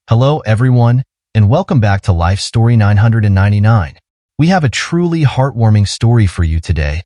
Hello everyone, and welcome back to Life Story 999. We have a truly heartwarming story for you today.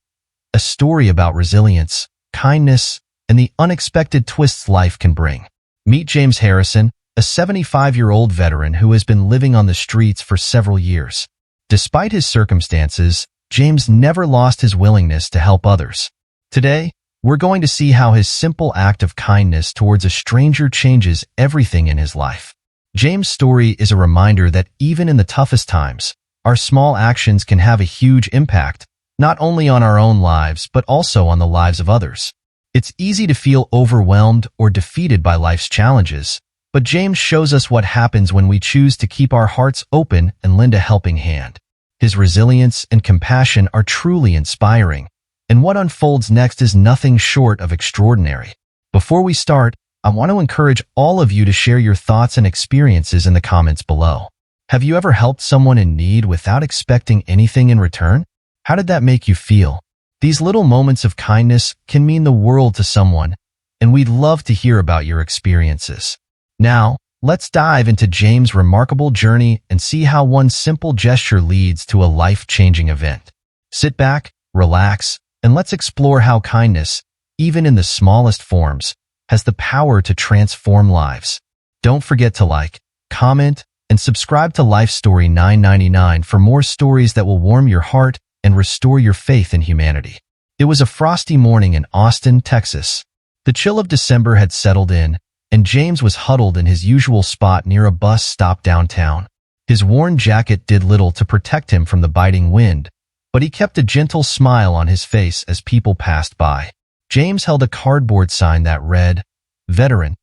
A story about resilience, kindness, and the unexpected twists life can bring. Meet James Harrison, a 75-year-old veteran who has been living on the streets for several years. Despite his circumstances, James never lost his willingness to help others. Today, we're going to see how his simple act of kindness towards a stranger changes everything in his life. James' story is a reminder that even in the toughest times, our small actions can have a huge impact, not only on our own lives, but also on the lives of others. It's easy to feel overwhelmed or defeated by life's challenges, but James shows us what happens when we choose to keep our hearts open and lend a helping hand. His resilience and compassion are truly inspiring, and what unfolds next is nothing short of extraordinary. Before we start, I want to encourage all of you to share your thoughts and experiences in the comments below. Have you ever helped someone in need without expecting anything in return? How did that make you feel? These little moments of kindness can mean the world to someone, and we'd love to hear about your experiences. Now, let's dive into James' remarkable journey and see how one simple gesture leads to a life-changing event. Sit back, relax, and let's explore how kindness, even in the smallest forms, has the power to transform lives. Don't forget to like, comment, and subscribe to Life Story 999 for more stories that will warm your heart and restore your faith in humanity. It was a frosty morning in Austin, Texas. The chill of December had settled in, and James was huddled in his usual spot near a bus stop downtown. His worn jacket did little to protect him from the biting wind, but he kept a gentle smile on his face as people passed by. James held a cardboard sign that read, "Veteran,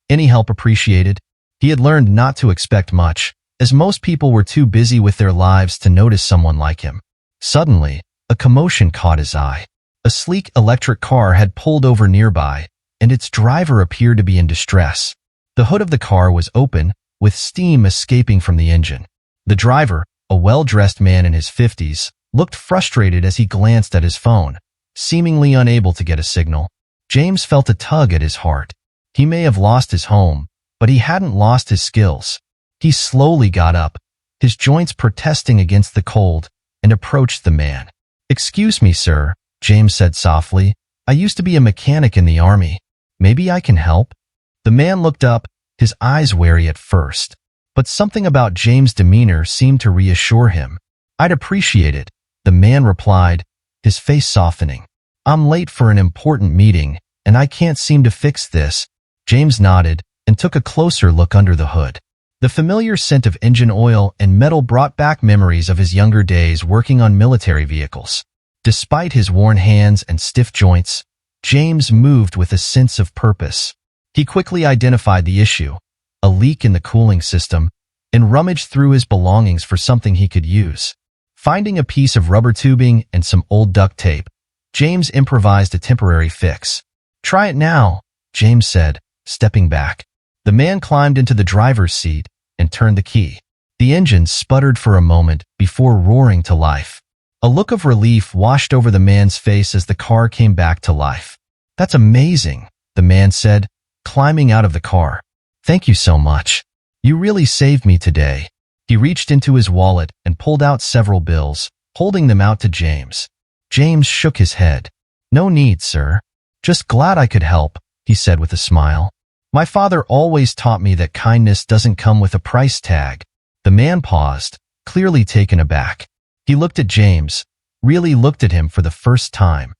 any help appreciated?" He had learned not to expect much, as most people were too busy with their lives to notice someone like him. Suddenly, a commotion caught his eye. A sleek electric car had pulled over nearby, and its driver appeared to be in distress. The hood of the car was open, with steam escaping from the engine. The driver, a well-dressed man in his 50s, looked frustrated as he glanced at his phone, seemingly unable to get a signal. James felt a tug at his heart. He may have lost his home, but he hadn't lost his skills. He slowly got up, his joints protesting against the cold, and approached the man. "Excuse me, sir," James said softly. "I used to be a mechanic in the army. Maybe I can help?" The man looked up, his eyes wary at first, but something about James' demeanor seemed to reassure him. "I'd appreciate it," the man replied, his face softening. "I'm late for an important meeting, and I can't seem to fix this." James nodded and took a closer look under the hood. The familiar scent of engine oil and metal brought back memories of his younger days working on military vehicles. Despite his worn hands and stiff joints, James moved with a sense of purpose. He quickly identified the issue, a leak in the cooling system, and rummaged through his belongings for something he could use. Finding a piece of rubber tubing and some old duct tape, James improvised a temporary fix. "Try it now," James said, stepping back. The man climbed into the driver's seat and turned the key. The engine sputtered for a moment before roaring to life. A look of relief washed over the man's face as the car came back to life. "That's amazing," the man said, climbing out of the car. "Thank you so much. You really saved me today." He reached into his wallet and pulled out several bills, holding them out to James. James shook his head. "No need, sir. Just glad I could help," he said with a smile. "My father always taught me that kindness doesn't come with a price tag." The man paused, clearly taken aback. He looked at James, really looked at him for the first time,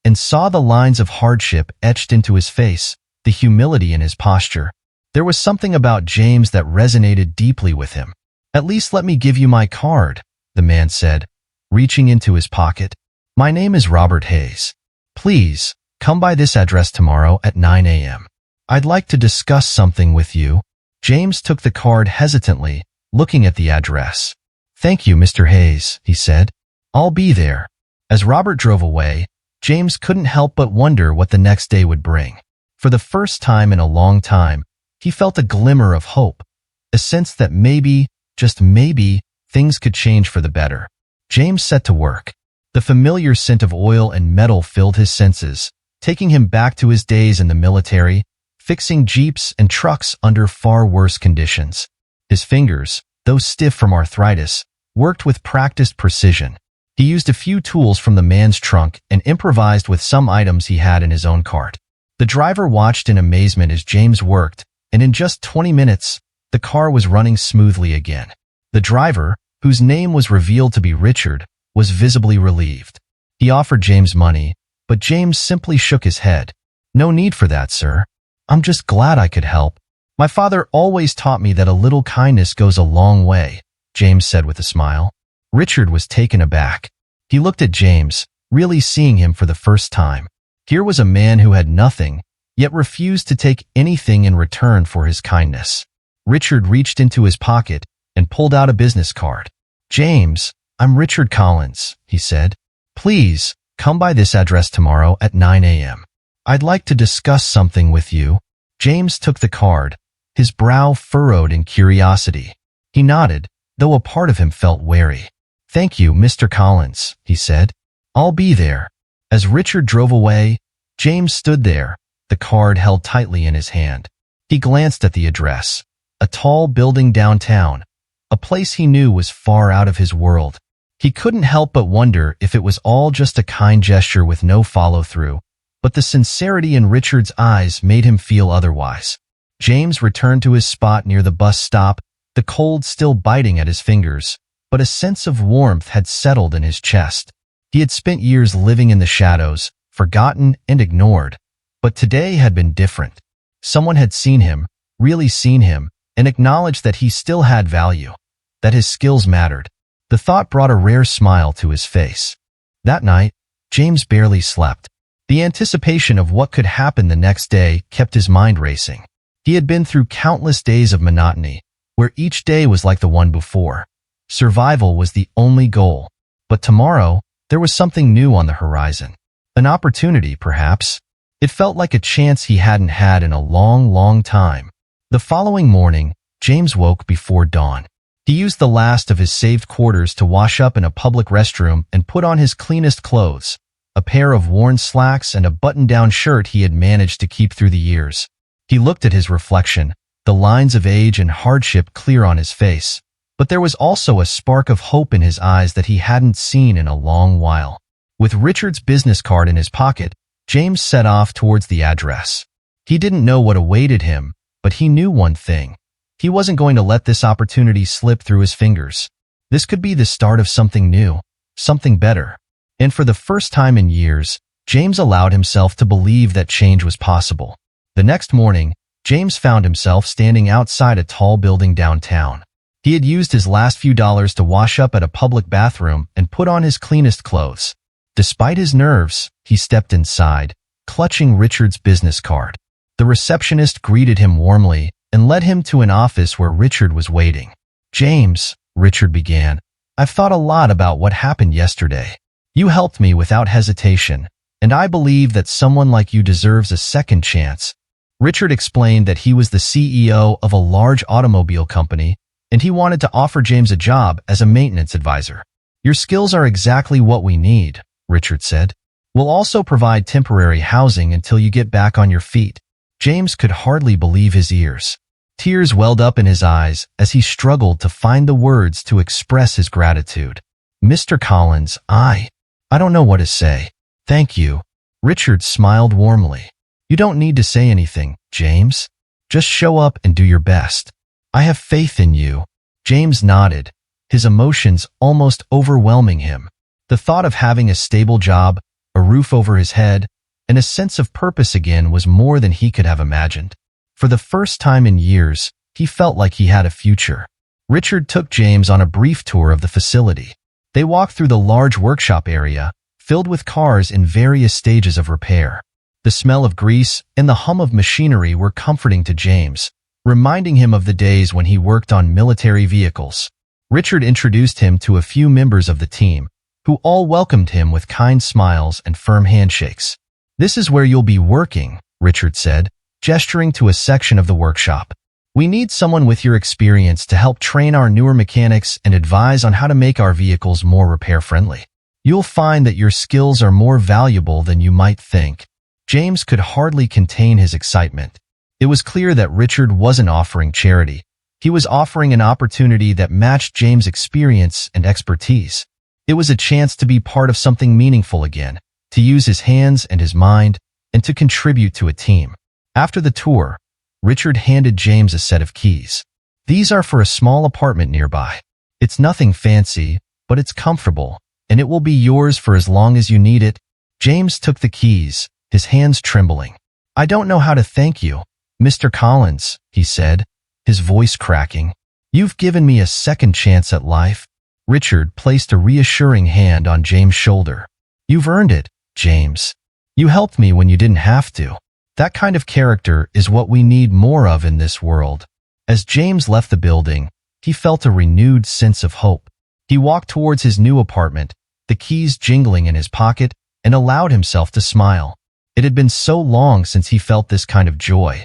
and saw the lines of hardship etched into his face, the humility in his posture. There was something about James that resonated deeply with him. "At least let me give you my card," the man said, reaching into his pocket. "My name is Robert Hayes. Please, come by this address tomorrow at 9 a.m. I'd like to discuss something with you." James took the card hesitantly, looking at the address. "Thank you, Mr. Hayes," he said. "I'll be there." As Robert drove away, James couldn't help but wonder what the next day would bring. For the first time in a long time, he felt a glimmer of hope, a sense that maybe, just maybe, things could change for the better. James set to work. The familiar scent of oil and metal filled his senses, taking him back to his days in the military, fixing jeeps and trucks under far worse conditions. His fingers, though stiff from arthritis, worked with practiced precision. He used a few tools from the man's trunk and improvised with some items he had in his own cart. The driver watched in amazement as James worked, and in just 20 minutes, the car was running smoothly again. The driver, whose name was revealed to be Richard, was visibly relieved. He offered James money, but James simply shook his head. "No need for that, sir. I'm just glad I could help. My father always taught me that a little kindness goes a long way," James said with a smile. Richard was taken aback. He looked at James, really seeing him for the first time. Here was a man who had nothing, yet refused to take anything in return for his kindness. Richard reached into his pocket and pulled out a business card. "James, I'm Richard Collins," he said. "Please, come by this address tomorrow at 9 a.m. I'd like to discuss something with you." James took the card, his brow furrowed in curiosity. He nodded, though a part of him felt wary. "Thank you, Mr. Collins," he said. "I'll be there." As Richard drove away, James stood there, the card held tightly in his hand. He glanced at the address, a tall building downtown, a place he knew was far out of his world. He couldn't help but wonder if it was all just a kind gesture with no follow-through, but the sincerity in Richard's eyes made him feel otherwise. James returned to his spot near the bus stop, the cold still biting at his fingers, but a sense of warmth had settled in his chest. He had spent years living in the shadows, forgotten and ignored, but today had been different. Someone had seen him, really seen him, and acknowledged that he still had value, that his skills mattered. The thought brought a rare smile to his face. That night, James barely slept. The anticipation of what could happen the next day kept his mind racing. He had been through countless days of monotony, where each day was like the one before. Survival was the only goal. But tomorrow, there was something new on the horizon. An opportunity, perhaps. It felt like a chance he hadn't had in a long, long time. The following morning, James woke before dawn. He used the last of his saved quarters to wash up in a public restroom and put on his cleanest clothes, a pair of worn slacks and a button-down shirt he had managed to keep through the years. He looked at his reflection, the lines of age and hardship clear on his face, but there was also a spark of hope in his eyes that he hadn't seen in a long while. With Richard's business card in his pocket, James set off towards the address. He didn't know what awaited him, but he knew one thing. He wasn't going to let this opportunity slip through his fingers. This could be the start of something new, something better. And for the first time in years, James allowed himself to believe that change was possible. The next morning, James found himself standing outside a tall building downtown. He had used his last few dollars to wash up at a public bathroom and put on his cleanest clothes. Despite his nerves, he stepped inside, clutching Richard's business card. The receptionist greeted him warmly and led him to an office where Richard was waiting. "James," Richard began, "I've thought a lot about what happened yesterday. You helped me without hesitation, and I believe that someone like you deserves a second chance." Richard explained that he was the CEO of a large automobile company, and he wanted to offer James a job as a maintenance advisor. "Your skills are exactly what we need," Richard said. "We'll also provide temporary housing until you get back on your feet." James could hardly believe his ears. Tears welled up in his eyes as he struggled to find the words to express his gratitude. "Mr. Collins, I don't know what to say. Thank you." Richard smiled warmly. "You don't need to say anything, James. Just show up and do your best. I have faith in you." James nodded, his emotions almost overwhelming him. The thought of having a stable job, a roof over his head, and a sense of purpose again was more than he could have imagined. For the first time in years, he felt like he had a future. Richard took James on a brief tour of the facility. They walked through the large workshop area, filled with cars in various stages of repair. The smell of grease and the hum of machinery were comforting to James, reminding him of the days when he worked on military vehicles. Richard introduced him to a few members of the team, who all welcomed him with kind smiles and firm handshakes. "This is where you'll be working," Richard said, gesturing to a section of the workshop. "We need someone with your experience to help train our newer mechanics and advise on how to make our vehicles more repair-friendly. You'll find that your skills are more valuable than you might think." James could hardly contain his excitement. It was clear that Richard wasn't offering charity. He was offering an opportunity that matched James' experience and expertise. It was a chance to be part of something meaningful again, to use his hands and his mind, and to contribute to a team. After the tour, Richard handed James a set of keys. "These are for a small apartment nearby. It's nothing fancy, but it's comfortable, and it will be yours for as long as you need it." James took the keys, his hands trembling. "I don't know how to thank you, Mr. Collins," he said, his voice cracking. "You've given me a second chance at life." Richard placed a reassuring hand on James' shoulder. "You've earned it, James. You helped me when you didn't have to." That kind of character is what we need more of in this world. As James left the building, he felt a renewed sense of hope. He walked towards his new apartment, the keys jingling in his pocket, and allowed himself to smile. It had been so long since he felt this kind of joy,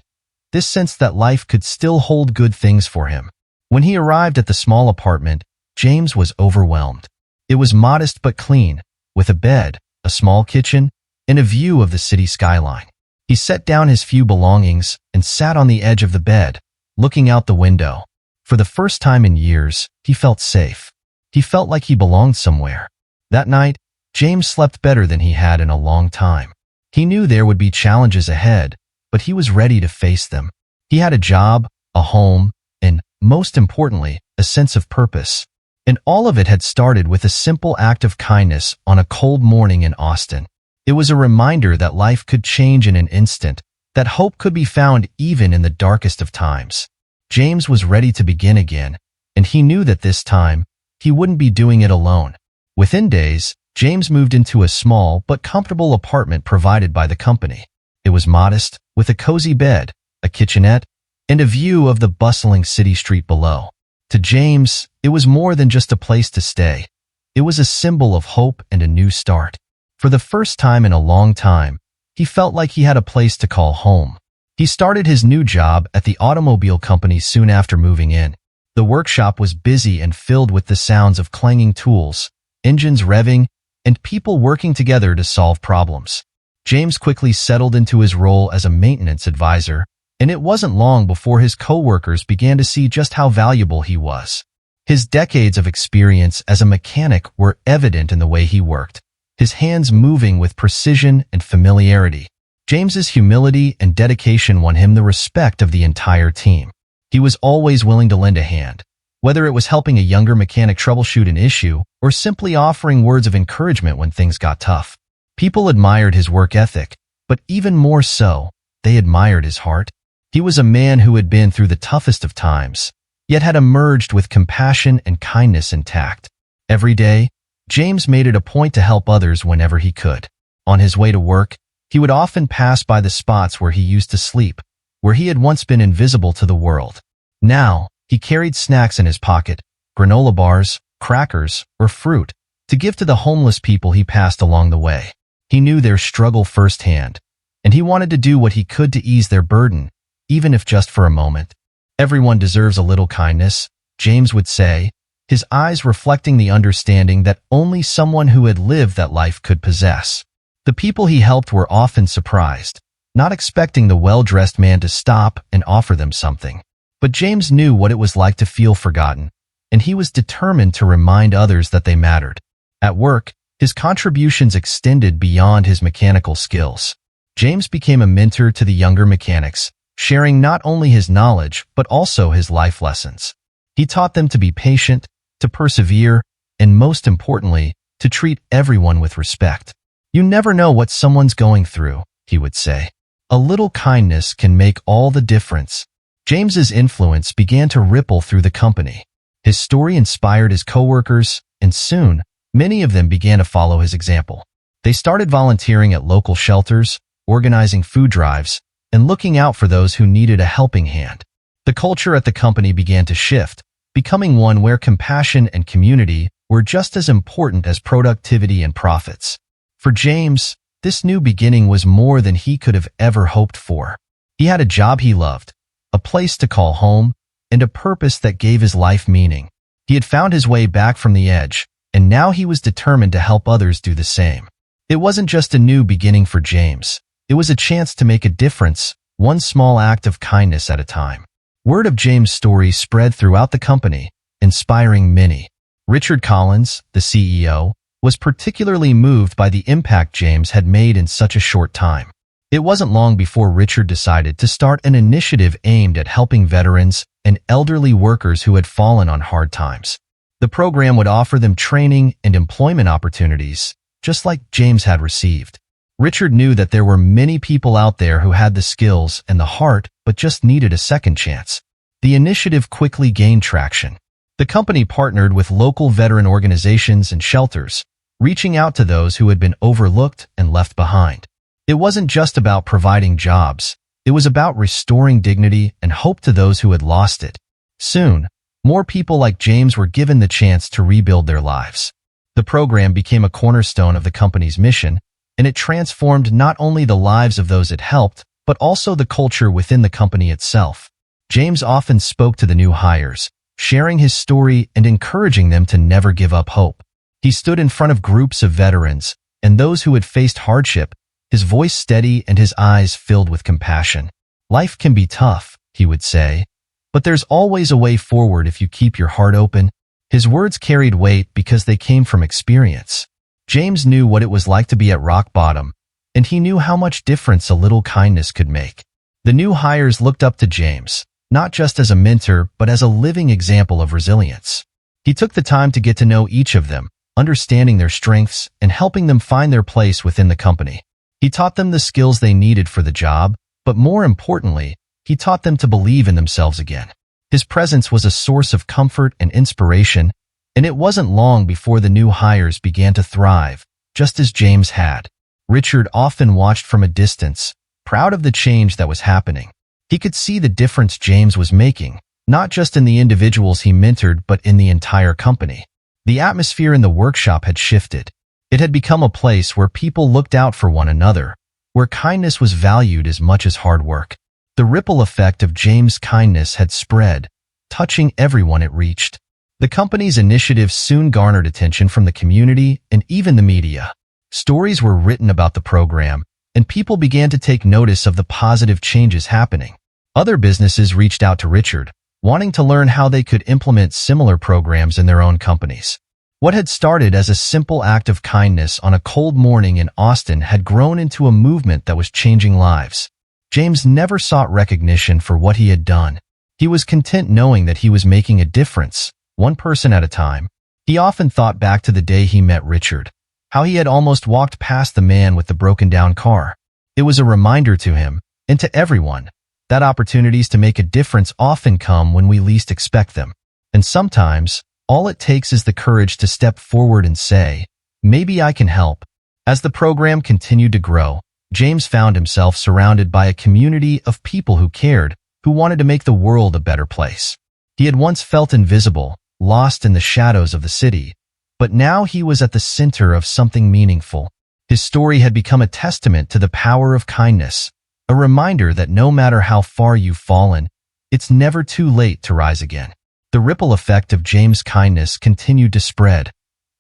this sense that life could still hold good things for him. When he arrived at the small apartment, James was overwhelmed. It was modest but clean, with a bed, a small kitchen, and a view of the city skyline. He set down his few belongings and sat on the edge of the bed, looking out the window. For the first time in years, he felt safe. He felt like he belonged somewhere. That night, James slept better than he had in a long time. He knew there would be challenges ahead, but he was ready to face them. He had a job, a home, and, most importantly, a sense of purpose. And all of it had started with a simple act of kindness on a cold morning in Austin. It was a reminder that life could change in an instant, that hope could be found even in the darkest of times. James was ready to begin again, and he knew that this time, he wouldn't be doing it alone. Within days, James moved into a small but comfortable apartment provided by the company. It was modest, with a cozy bed, a kitchenette, and a view of the bustling city street below. To James, it was more than just a place to stay. It was a symbol of hope and a new start. For the first time in a long time, he felt like he had a place to call home. He started his new job at the automobile company soon after moving in. The workshop was busy and filled with the sounds of clanging tools, engines revving, and people working together to solve problems. James quickly settled into his role as a maintenance advisor, and it wasn't long before his coworkers began to see just how valuable he was. His decades of experience as a mechanic were evident in the way he worked, his hands moving with precision and familiarity. James's humility and dedication won him the respect of the entire team. He was always willing to lend a hand, whether it was helping a younger mechanic troubleshoot an issue or simply offering words of encouragement when things got tough. People admired his work ethic, but even more so, they admired his heart. He was a man who had been through the toughest of times, yet had emerged with compassion and kindness intact. Every day, James made it a point to help others whenever he could. On his way to work, he would often pass by the spots where he used to sleep, where he had once been invisible to the world. Now, he carried snacks in his pocket, granola bars, crackers, or fruit, to give to the homeless people he passed along the way. He knew their struggle firsthand, and he wanted to do what he could to ease their burden, even if just for a moment. "Everyone deserves a little kindness," James would say, his eyes reflecting the understanding that only someone who had lived that life could possess. The people he helped were often surprised, not expecting the well-dressed man to stop and offer them something. But James knew what it was like to feel forgotten, and he was determined to remind others that they mattered. At work, his contributions extended beyond his mechanical skills. James became a mentor to the younger mechanics, sharing not only his knowledge but also his life lessons. He taught them to be patient, to persevere, and most importantly, to treat everyone with respect. "You never know what someone's going through," he would say. "A little kindness can make all the difference." James's influence began to ripple through the company. His story inspired his coworkers, and soon, many of them began to follow his example. They started volunteering at local shelters, organizing food drives, and looking out for those who needed a helping hand. The culture at the company began to shift, becoming one where compassion and community were just as important as productivity and profits. For James, this new beginning was more than he could have ever hoped for. He had a job he loved, a place to call home, and a purpose that gave his life meaning. He had found his way back from the edge, and now he was determined to help others do the same. It wasn't just a new beginning for James. It was a chance to make a difference, one small act of kindness at a time. Word of James' story spread throughout the company, inspiring many. Richard Collins, the CEO, was particularly moved by the impact James had made in such a short time. It wasn't long before Richard decided to start an initiative aimed at helping veterans and elderly workers who had fallen on hard times. The program would offer them training and employment opportunities, just like James had received. Richard knew that there were many people out there who had the skills and the heart but just needed a second chance. The initiative quickly gained traction. The company partnered with local veteran organizations and shelters, reaching out to those who had been overlooked and left behind. It wasn't just about providing jobs. It was about restoring dignity and hope to those who had lost it. Soon, more people like James were given the chance to rebuild their lives. The program became a cornerstone of the company's mission, and it transformed not only the lives of those it helped, but also the culture within the company itself. James often spoke to the new hires, sharing his story and encouraging them to never give up hope. He stood in front of groups of veterans and those who had faced hardship, his voice steady and his eyes filled with compassion. Life can be tough, he would say, but there's always a way forward if you keep your heart open. His words carried weight because they came from experience. James knew what it was like to be at rock bottom, and he knew how much difference a little kindness could make. The new hires looked up to James, not just as a mentor, but as a living example of resilience. He took the time to get to know each of them, understanding their strengths and helping them find their place within the company. He taught them the skills they needed for the job, but more importantly, he taught them to believe in themselves again. His presence was a source of comfort and inspiration, and it wasn't long before the new hires began to thrive, just as James had. Richard often watched from a distance, proud of the change that was happening. He could see the difference James was making, not just in the individuals he mentored but in the entire company. The atmosphere in the workshop had shifted. It had become a place where people looked out for one another, where kindness was valued as much as hard work. The ripple effect of James' kindness had spread, touching everyone it reached. The company's initiative soon garnered attention from the community and even the media. Stories were written about the program, and people began to take notice of the positive changes happening. Other businesses reached out to Richard, wanting to learn how they could implement similar programs in their own companies. What had started as a simple act of kindness on a cold morning in Austin had grown into a movement that was changing lives. James never sought recognition for what he had done. He was content knowing that he was making a difference, one person at a time. He often thought back to the day he met Richard, how he had almost walked past the man with the broken-down car. It was a reminder to him, and to everyone, that opportunities to make a difference often come when we least expect them. And sometimes, all it takes is the courage to step forward and say, "Maybe I can help." As the program continued to grow, James found himself surrounded by a community of people who cared, who wanted to make the world a better place. He had once felt invisible, lost in the shadows of the city, but now he was at the center of something meaningful. His story had become a testament to the power of kindness, a reminder that no matter how far you've fallen, it's never too late to rise again. The ripple effect of James' kindness continued to spread,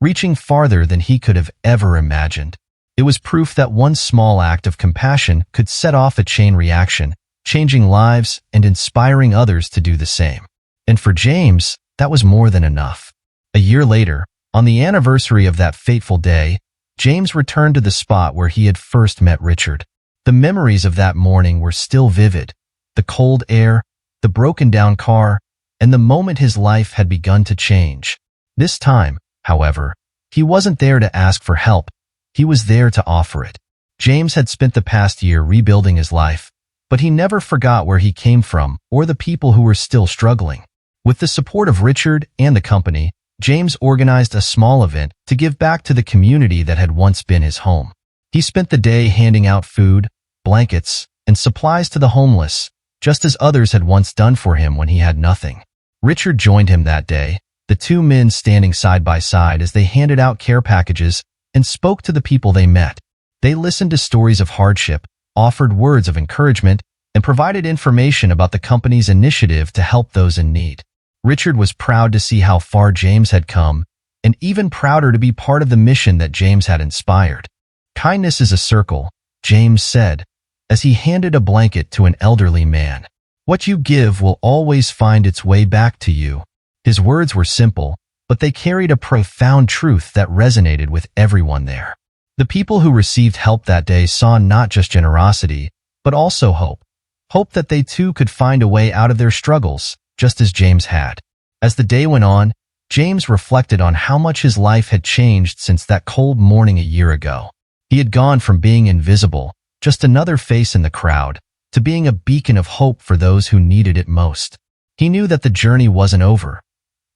reaching farther than he could have ever imagined. It was proof that one small act of compassion could set off a chain reaction, changing lives and inspiring others to do the same. And for James, that was more than enough. A year later, on the anniversary of that fateful day, James returned to the spot where he had first met Richard. The memories of that morning were still vivid. The cold air, the broken-down car, and the moment his life had begun to change. This time, however, he wasn't there to ask for help. He was there to offer it. James had spent the past year rebuilding his life, but he never forgot where he came from or the people who were still struggling. With the support of Richard and the company, James organized a small event to give back to the community that had once been his home. He spent the day handing out food, blankets, and supplies to the homeless, just as others had once done for him when he had nothing. Richard joined him that day, the two men standing side by side as they handed out care packages and spoke to the people they met. They listened to stories of hardship, offered words of encouragement, and provided information about the company's initiative to help those in need. Richard was proud to see how far James had come, and even prouder to be part of the mission that James had inspired. "Kindness is a circle," James said, as he handed a blanket to an elderly man. What you give will always find its way back to you. His words were simple, but they carried a profound truth that resonated with everyone there. The people who received help that day saw not just generosity, but also hope. Hope that they too could find a way out of their struggles, just as James had. As the day went on, James reflected on how much his life had changed since that cold morning a year ago. He had gone from being invisible, just another face in the crowd, to being a beacon of hope for those who needed it most. He knew that the journey wasn't over.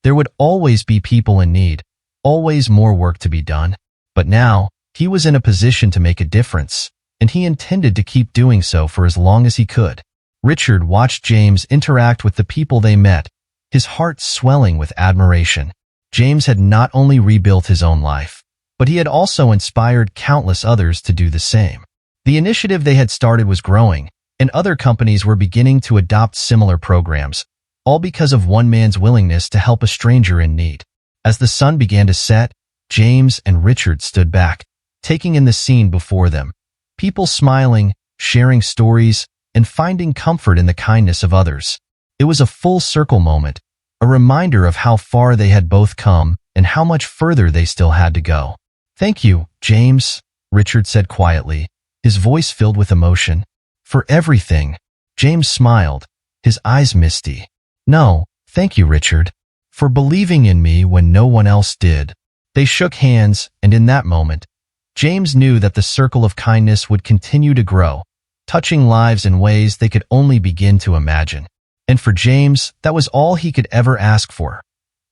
There would always be people in need, always more work to be done. But now, he was in a position to make a difference, and he intended to keep doing so for as long as he could. Richard watched James interact with the people they met, his heart swelling with admiration. James had not only rebuilt his own life, but he had also inspired countless others to do the same. The initiative they had started was growing, and other companies were beginning to adopt similar programs, all because of one man's willingness to help a stranger in need. As the sun began to set, James and Richard stood back, taking in the scene before them. People smiling, sharing stories, and finding comfort in the kindness of others. It was a full circle moment, a reminder of how far they had both come and how much further they still had to go. "Thank you, James," Richard said quietly, his voice filled with emotion. "For everything." James smiled, his eyes misty. "No, thank you, Richard, for believing in me when no one else did." They shook hands, and in that moment, James knew that the circle of kindness would continue to grow, touching lives in ways they could only begin to imagine. And for James, that was all he could ever ask for.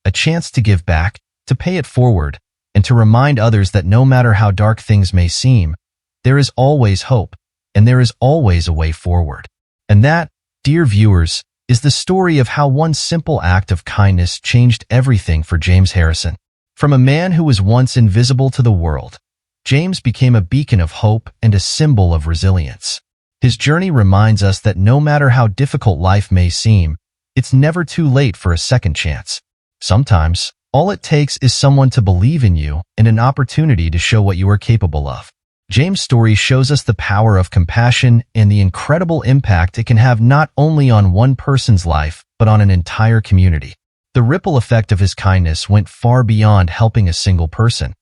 A chance to give back, to pay it forward, and to remind others that no matter how dark things may seem, there is always hope, and there is always a way forward. And that, dear viewers, is the story of how one simple act of kindness changed everything for James Harrison. From a man who was once invisible to the world, James became a beacon of hope and a symbol of resilience. His journey reminds us that no matter how difficult life may seem, it's never too late for a second chance. Sometimes, all it takes is someone to believe in you and an opportunity to show what you are capable of. James' story shows us the power of compassion and the incredible impact it can have not only on one person's life, but on an entire community. The ripple effect of his kindness went far beyond helping a single person.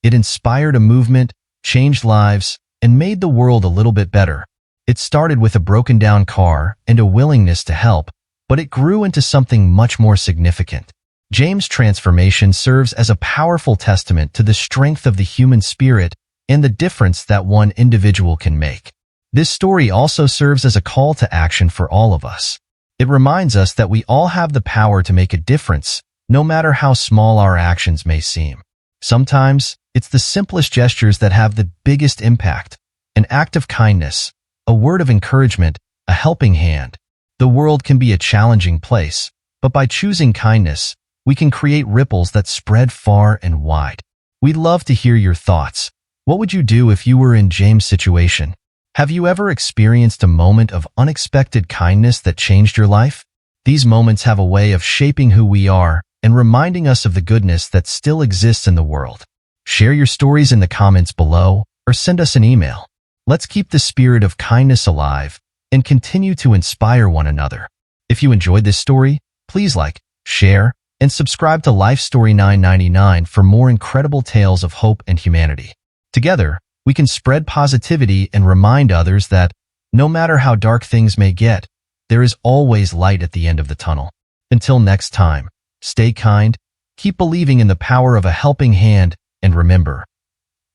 It inspired a movement, changed lives, and made the world a little bit better. It started with a broken-down car and a willingness to help, but it grew into something much more significant. James' transformation serves as a powerful testament to the strength of the human spirit and the difference that one individual can make. This story also serves as a call to action for all of us. It reminds us that we all have the power to make a difference, no matter how small our actions may seem. Sometimes, it's the simplest gestures that have the biggest impact. An act of kindness, a word of encouragement, a helping hand. The world can be a challenging place, but by choosing kindness, we can create ripples that spread far and wide. We'd love to hear your thoughts. What would you do if you were in James' situation? Have you ever experienced a moment of unexpected kindness that changed your life? These moments have a way of shaping who we are and reminding us of the goodness that still exists in the world. Share your stories in the comments below or send us an email. Let's keep the spirit of kindness alive and continue to inspire one another. If you enjoyed this story, please like, share, and subscribe to Life Story 999 for more incredible tales of hope and humanity. Together, we can spread positivity and remind others that, no matter how dark things may get, there is always light at the end of the tunnel. Until next time, stay kind, keep believing in the power of a helping hand, and remember,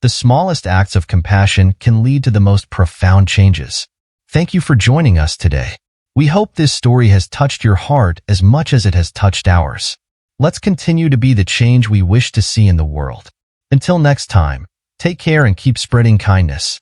the smallest acts of compassion can lead to the most profound changes. Thank you for joining us today. We hope this story has touched your heart as much as it has touched ours. Let's continue to be the change we wish to see in the world. Until next time, take care and keep spreading kindness.